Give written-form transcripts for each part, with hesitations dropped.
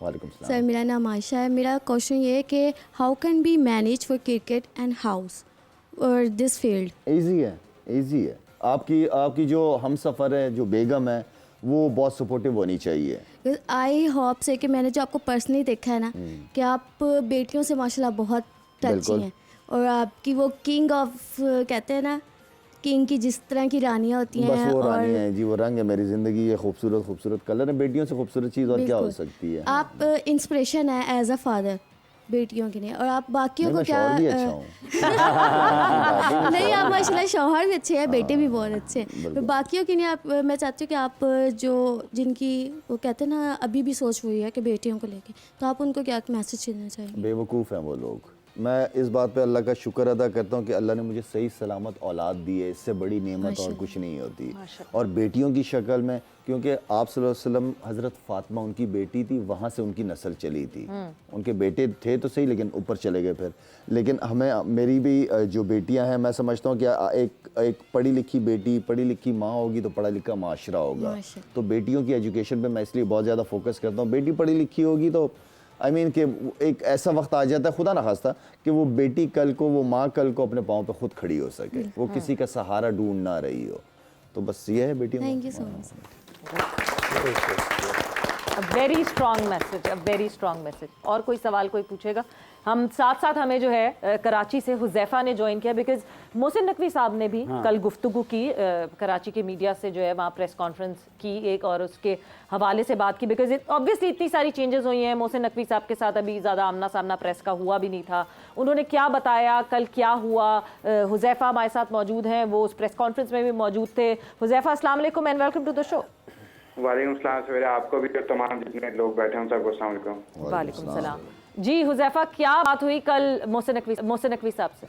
वालेकुम सलाम। सर मेरा नाम आयशा है। मेरा क्वेश्चन ये है कि how can be manage for cricket and house और दिस फील्ड? ईजी है, ईजी है। आपकी जो हम सफ़र है, जो बेगम है, वो बहुत सपोर्टिव होनी चाहिए। आई होप से कि मैंने जो आपको पर्सनली देखा है ना कि आप बेटियों से माशाल्लाह बहुत टची बिल्कुल। हैं, और आपकी वो किंग ऑफ कहते हैं ना, किंग की जिस तरह की रानियाँ होती बस हैं, वो और रानी है जी, वो रंग है मेरी ज़िंदगी, ये खूबसूरत खूबसूरत कलर है। बेटियों से खूबसूरत चीज़ और क्या हो बिल्कुल सकती है। आप इंस्पिरेशन है एज अ फादर बेटियों के लिए, और आप बाकियों नहीं, को मैं क्या शौहर भी अच्छा हूँ। ऐसी बात नहीं, मैं नहीं, शौहर आप भी- माशाल्लाह शौहर भी अच्छे हैं, बेटे भी बहुत अच्छे हैं, पर बिल्कुल। बाकियों के लिए आप, मैं चाहती हूँ कि आप जो जिनकी वो कहते हैं ना अभी भी सोच हुई है कि बेटियों को लेके, तो आप उनको क्या मैसेज देना चाहेंगे? बेवकूफ़ हैं वो लोग। मैं इस बात पे अल्लाह का शुक्र अदा करता हूँ कि अल्लाह ने मुझे सही सलामत औलाद दी है। इससे बड़ी नेमत और माशाल्लाह। कुछ नहीं होती। और बेटियों की शक्ल में, क्योंकि आप सल्लल्लाहु अलैहि वसल्लम, हज़रत फ़ातिमा उनकी बेटी थी, वहाँ से उनकी नस्ल चली थी। उनके बेटे थे तो सही, लेकिन ऊपर चले गए फिर। लेकिन हमें, मेरी भी जो बेटियाँ हैं, मैं समझता हूँ कि एक पढ़ी लिखी बेटी, पढ़ी लिखी माँ होगी तो पढ़ा लिखा माशरा होगा। माशाल्लाह। तो बेटियों की एजुकेशन पे मैं इसलिए बहुत ज़्यादा फोकस करता हूँ। बेटी पढ़ी लिखी होगी तो कि एक ऐसा वक्त आ जाता है, खुदा ना खास्ता, कि वो बेटी कल को, वो माँ कल को अपने पाँव पे खुद खड़ी हो सके, वो किसी का सहारा ढूंढ ना रही हो। तो बस ये है बेटियों थैंक को। You so much. Very strong message, a very strong message. और कोई सवाल कोई पूछेगा? हम साथ साथ हमें जो है कराची से हुज़ैफा ने ज्वाइन किया, बिकॉज मोहसिन नकवी साहब ने भी कल गुफ्तगू की कराची के मीडिया से, जो है वहाँ प्रेस कॉन्फ्रेंस की एक, और उसके हवाले से बात की, बिकॉज ऑब्वियसली इतनी सारी चेंजेस हुई हैं। मोहसिन नकवी साहब के साथ अभी ज़्यादा आमना सामना प्रेस का हुआ भी नहीं था। उन्होंने क्या बताया, कल क्या हुआ, हुज़ैफा हमारे साथ मौजूद हैं, वो उस प्रेस कॉन्फ्रेंस में भी मौजूद थे। हुज़ैफा, अस्सलाम वालेकुम and welcome to the show. वालेकुम सलाम। सवेरे आपको भी और तमाम जितने लोग बैठे हैं सबको अस्सलाम वालेकुम। वालेकुम सलाम। जी हुज़ैफा, क्या बात हुई कल मोहसिन नकवी साहब से?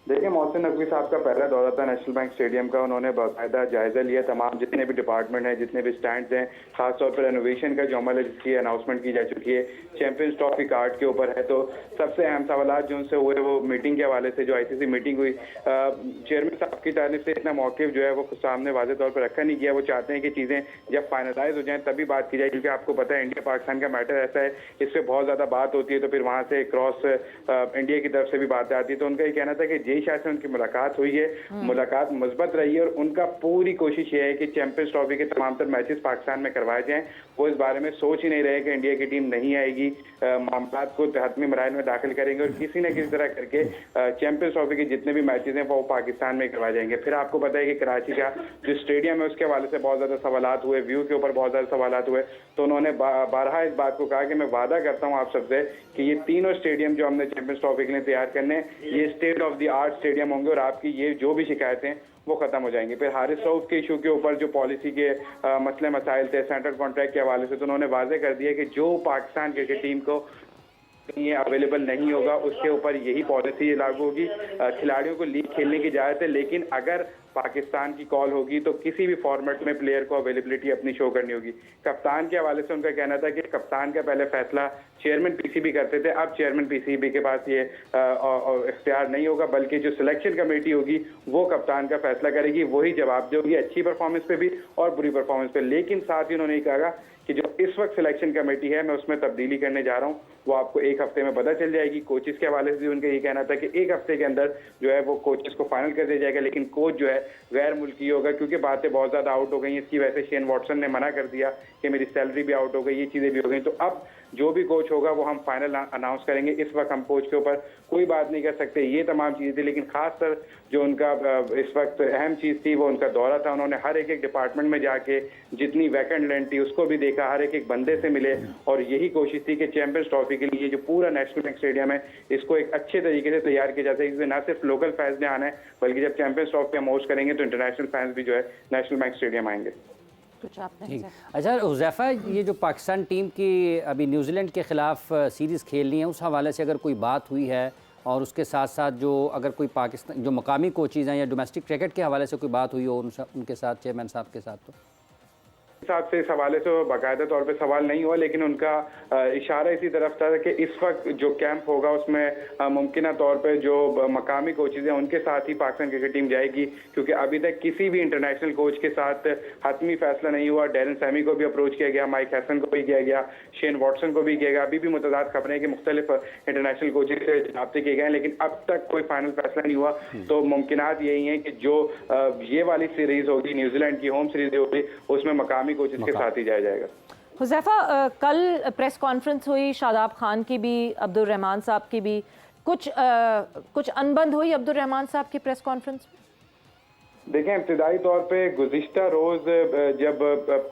देखिए, मोहसिन नकवी साहब का पहला दौरा था नेशनल बैंक स्टेडियम का। उन्होंने बाकायदा जायजा लिया तमाम जितने भी डिपार्टमेंट हैं, जितने भी स्टैंड्स हैं, खासतौर पर रेनोवेशन का जो अमल है जिसकी अनाउंसमेंट की जा चुकी है, चैंपियंस ट्रॉफी कार्ड के ऊपर है। तो सबसे अहम सवाल जो उनसे हुए वो मीटिंग के हवाले से, जो आईसीसी मीटिंग हुई, चेयरमैन साहब की तारीफ से इतना मौक़िफ़ जो है वो सामने वाज़े तौर पर रखा नहीं गया। वो चाहते हैं कि चीज़ें जब फाइनलाइज हो जाएं तभी बात की जाए, क्योंकि आपको पता है इंडिया पाकिस्तान का मैटर ऐसा है, इस पर बहुत ज़्यादा बात होती है तो फिर वहाँ से क्रॉस इंडिया की तरफ से भी बात आती है। तो उनका ये कहना था कि जय शाह से उनकी मुलाकात हुई है, मुलाकात मुस्बत रही है, और उनका पूरी कोशिश ये है कि चैंपियंस ट्रॉफी के तमाम तर मैचेस पाकिस्तान में करवाए जाएं। वो इस बारे में सोच ही नहीं रहे कि इंडिया की टीम नहीं आएगी, मामला को हतमी मराइल में दाखिल करेंगे और किसी न किसी तरह करके चैंपियंस ट्रॉफी के जितने भी मैचेस हैं वो पाकिस्तान में करवाए जाएंगे। फिर आपको पता है कि कराची का जो स्टेडियम है उसके हवाले से बहुत ज्यादा सवालात हुए, व्यू के ऊपर बहुत ज्यादा सवालात हुए। तो उन्होंने बारहा इस बात को कहा कि मैं वादा करता हूँ आप सबसे कि ये तीनों स्टेडियम जो हमने चैंपियंस ट्रॉफी के लिए तैयार करने, ये state of the art stadium होंगे और आपकी ये जो भी शिकायतें वो खत्म हो जाएंगी। फिर हारिस सऊद के इशू के ऊपर जो पॉलिसी के मसले मसाइल थे सेंट्रल कॉन्ट्रैक्ट के हवाले से, तो उन्होंने वाजे कर दिया कि जो पाकिस्तान क्रिकेट टीम को ये अवेलेबल नहीं होगा उसके ऊपर यही पॉलिसी लागू होगी। खिलाड़ियों को लीग खेलने की इजाजत है, लेकिन अगर पाकिस्तान की कॉल होगी तो किसी भी फॉर्मेट में प्लेयर को अवेलेबिलिटी अपनी शो करनी होगी। कप्तान के हवाले से उनका कहना था कि कप्तान का पहले फैसला चेयरमैन पीसीबी करते थे, अब चेयरमैन पीसीबी के पास ये इख्तियार नहीं होगा, बल्कि जो सिलेक्शन कमेटी होगी वो कप्तान का फैसला करेगी, वही जवाब देगी अच्छी परफॉर्मेंस पे भी और बुरी परफॉर्मेंस पे। लेकिन साथ ही उन्होंने कहा कि जो इस वक्त सिलेक्शन कमेटी है मैं उसमें तब्दीली करने जा रहा हूँ, वो आपको एक हफ्ते में पता चल जाएगी। कोचेस के हवाले से भी उनका ये कहना था कि एक हफ्ते के अंदर जो है वो कोचेस को फाइनल कर दिया जाएगा, लेकिन कोच जो है गैर मुल्की होगा, क्योंकि बातें बहुत ज्यादा आउट हो गई। इसकी वजह से शेन वॉटसन ने मना कर दिया कि मेरी सैलरी भी आउट हो गई, ये चीजें भी हो गई। तो अब जो भी कोच होगा वो हम फाइनल अनाउंस करेंगे। इस वक्त हम कोच के ऊपर कोई बात नहीं कर सकते। ये तमाम चीजें थी, लेकिन खासकर जो उनका इस वक्त अहम चीज थी वो उनका दौरा था। उन्होंने हर एक डिपार्टमेंट में जाके जितनी वैकेंट लैंड थी उसको भी देखा, हर एक बंदे से मिले, और यही कोशिश थी कि चैंपियंस ट्रॉफी के लिए जो पूरा नेशनल बैंक स्टेडियम है इसको एक अच्छे तरीके से तैयार किया जाता है, इसमें ना सिर्फ लोकल फैंस ने आना है, बल्कि जब चैंपियंस ट्रॉफी हम होस्ट करेंगे तो इंटरनेशनल फैंस भी जो है नेशनल बैंक स्टेडियम आएंगे। अच्छा हुज़ैफा, ये जो पाकिस्तान टीम की अभी न्यूजीलैंड के ख़िलाफ़ सीरीज़ खेलनी है, उस हवाले से अगर कोई बात हुई है, और उसके साथ साथ जो अगर कोई पाकिस्तान जो मकामी कोचेज़ हैं या डोमेस्टिक क्रिकेट के हवाले से कोई बात हुई हो उनके साथ, चेयरमैन साहब के साथ, तो साहब से इस हवाले से बाकायदा तौर पे सवाल नहीं हुआ, लेकिन उनका इशारा इसी तरफ था कि इस वक्त जो कैंप होगा उसमें मुमकिन तौर पे जो मकामी कोचेज हैं उनके साथ ही पाकिस्तान क्रिकेट टीम जाएगी, क्योंकि अभी तक किसी भी इंटरनेशनल कोच के साथ हतमी फैसला नहीं हुआ। डैरन सैमी को भी अप्रोच किया गया, माइक हैसन को भी किया गया, शेन वॉटसन को भी किया गया। अभी भी मुतदाद खबरें हैं कि मुख्तलिफ इंटरनेशनल कोचेज से राब्ते किए गए हैं, लेकिन अब तक कोई फाइनल फैसला नहीं हुआ। तो मुमकिनात यही हैं कि जो ये वाली सीरीज होगी, न्यूजीलैंड की होम सीरीज होगी, उसमें मकामी कोचेज के साथ ही जाया जाएगा। हुज़ैफा, कल प्रेस कॉन्फ्रेंस हुई, शादाब खान की भी, अब्दुल रहमान साहब की भी, कुछ अनबन हुई अब्दुल रहमान साहब की प्रेस कॉन्फ्रेंस में? देखें, इब्तिदाई तौर पे गुज़िश्ता रोज़ जब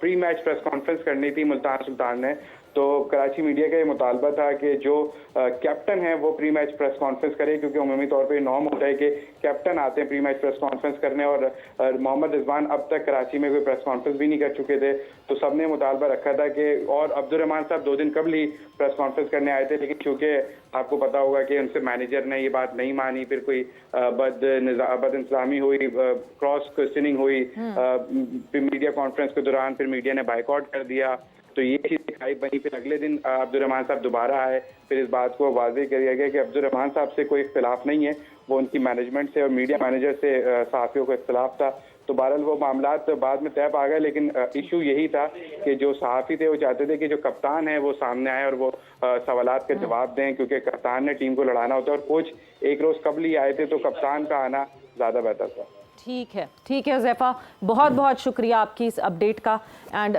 प्री मैच प्रेस कॉन्फ्रेंस करनी थी मुल्तान सुल्तान ने, तो कराची मीडिया का ये मुतालबा था कि जो कैप्टन है वो प्री मैच प्रेस कॉन्फ्रेंस करे, क्योंकि उमूमी तौर पे नॉर्म होता है कि कैप्टन आते हैं प्री मैच प्रेस कॉन्फ्रेंस करने, और मोहम्मद रिजवान अब तक कराची में कोई प्रेस कॉन्फ्रेंस भी नहीं कर चुके थे। तो सबने मुतालबा रखा था कि, और अब्दुल रहमान साहब 2 दिन कबल ही प्रेस कॉन्फ्रेंस करने आए थे, लेकिन चूंकि आपको पता होगा कि उनसे मैनेजर ने ये बात नहीं मानी, फिर कोई बद इंतजामी हुई, क्रॉस क्वेश्चनिंग हुई मीडिया कॉन्फ्रेंस के दौरान, फिर मीडिया ने बाइकआउट कर दिया। तो ये चीज़ दिखाई बनी। फिर अगले दिन अब्दुल रहमान साहब दोबारा आए, फिर इस बात को वाज़ेह किया गया कि अब्दुल रहमान साहब से कोई इख्तिलाफ नहीं है, वो उनकी मैनेजमेंट से और मीडिया मैनेजर से सहाफ़ियों को इख्तिलाफ था। तो बहरहाल वो मामलात बाद में तय आ गए, लेकिन इशू यही था कि जो सहाफ़ी थे वो चाहते थे कि जो कप्तान है वो सामने आए और वो सवालात के जवाब दें, क्योंकि कप्तान ने टीम को लड़ाना होता है, और कोच एक रोज़ कबल ही आए थे, तो कप्तान का आना ज़्यादा बेहतर था। ठीक है हुज़ैफा, बहुत बहुत शुक्रिया आपकी इस अपडेट का। एंड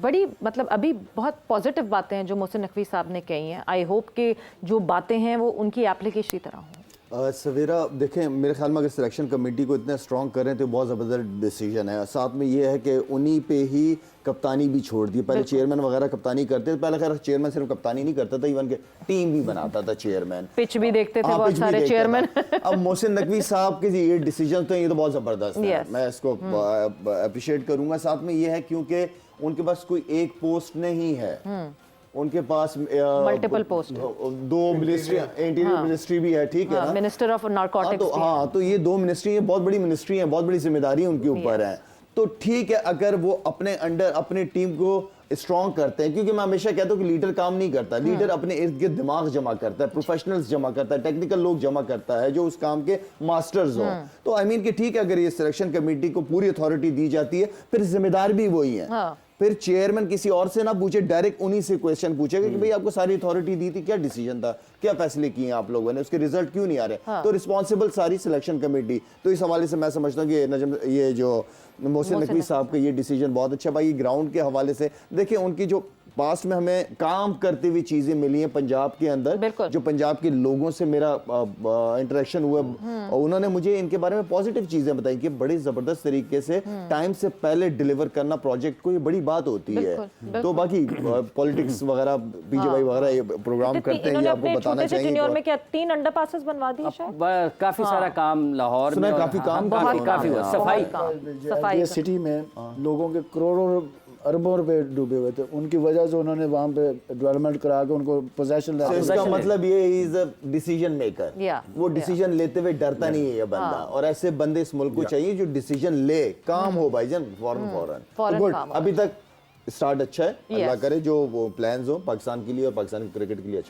बड़ी मतलब अभी बहुत पॉजिटिव बातें हैं जो मोहसिन नकवी साहब ने कही हैं। आई होप कि जो बातें हैं वो उनकी एप्लीकेशन की तरह हों। सवेरा देखें, मेरे ख्याल में अगर सिलेक्शन कमेटी को इतना स्ट्रॉन्ग करें तो बहुत ज़बरदस्त डिसीजन है। साथ में ये है कि उन्हीं पे ही कप्तानी भी छोड़ दी। पहले चेयरमैन वगैरह कप्तानी करते थे, पहले खैर चेयरमैन सिर्फ कप्तानी नहीं करता था, इवन के टीम भी बनाता था चेयरमैन, पिच भी देखते थे, बहुत सारे चेयरमैन। अब मोहसिन नकवी साहब के ये डिसीजन तो ये तो बहुत ज़बरदस्त है, मैं इसको अप्रिशिएट करूँगा। साथ में ये है क्योंकि उनके पास कोई एक पोस्ट नहीं है, उनके पास multiple post, 2 ministry, interior ministry भी है, ठीक है ना, मिनिस्टर ऑफ नारकोटिक्स। तो ये 2 मिनिस्ट्री है, बहुत बड़ी मिनिस्ट्री है, बहुत बड़ी जिम्मेदारी उनके ऊपर है। तो ठीक है, अगर वो अपने अंडर अपनी टीम को स्ट्रॉन्ग करते हैं, क्योंकि मैं हमेशा कहता हूँ कि लीडर काम नहीं करता, लीडर अपने इर्द गिर्द दिमाग जमा करता है, प्रोफेशनल्स जमा करता है, टेक्निकल लोग जमा करता है जो उस काम के मास्टर्स हो। तो आई मीन कि ठीक है, अगर ये सिलेक्शन कमेटी को पूरी अथॉरिटी दी जाती है, फिर जिम्मेदार भी वही है। फिर चेयरमैन किसी और से ना पूछे, डायरेक्ट उन्हीं से क्वेश्चन पूछेगा कि भाई आपको सारी अथॉरिटी दी थी, क्या डिसीजन था, क्या फैसले किए आप लोगों ने, उसके रिजल्ट क्यों नहीं आ रहे। तो रिस्पॉन्सिबल सारी सिलेक्शन कमेटी। तो इस हवाले से मैं समझता हूँ कि ये जो मोहसिन नकवी साहब का ये डिसीजन बहुत अच्छा। भाई ग्राउंड के हवाले से देखिए, उनकी जो पास्ट में हमें काम करती हुई चीजें मिली हैं पंजाब के अंदर, जो पंजाब के लोगों से मेरा इंटरेक्शन हुआ, और उन्होंने मुझे इनके बारे में पॉजिटिव चीजें बताई कि बड़ी जबरदस्त तरीके से टाइम से पहले डिलीवर करना प्रोजेक्ट को, ये बड़ी बात होती है। तो बाकी पॉलिटिक्स वगैरह पीजेवाई वगैरह ये प्रोग्राम करते हैं, ये आपको बताना चाहिए। टेन्योर में क्या 3 अंडरपासेस बनवा दिए शायद? काफी सारा काम लाहौर में, काफी काम, काफी सफाई ये सिटी में लोगों के करोड़ों अरबों रुपए डूबे हुए थे, उनकी वजह से उन्होंने वहाँ पे डेवलपमेंट करा के उनको पोजेशन ले। इसका मतलब ये इज अ डिसीजन मेकर, वो डिसीजन लेते हुए डरता नहीं है ये बंदा, और ऐसे बंदे इस मुल्क को चाहिए जो डिसीजन ले, काम हो भाईजान, फौरन। गुड, अभी तक स्टार्ट अच्छा है, अल्लाह करे जो वो प्लान्स हो पाकिस्तान के लिए और पाकिस्तान क्रिकेट के लिए अच्छा।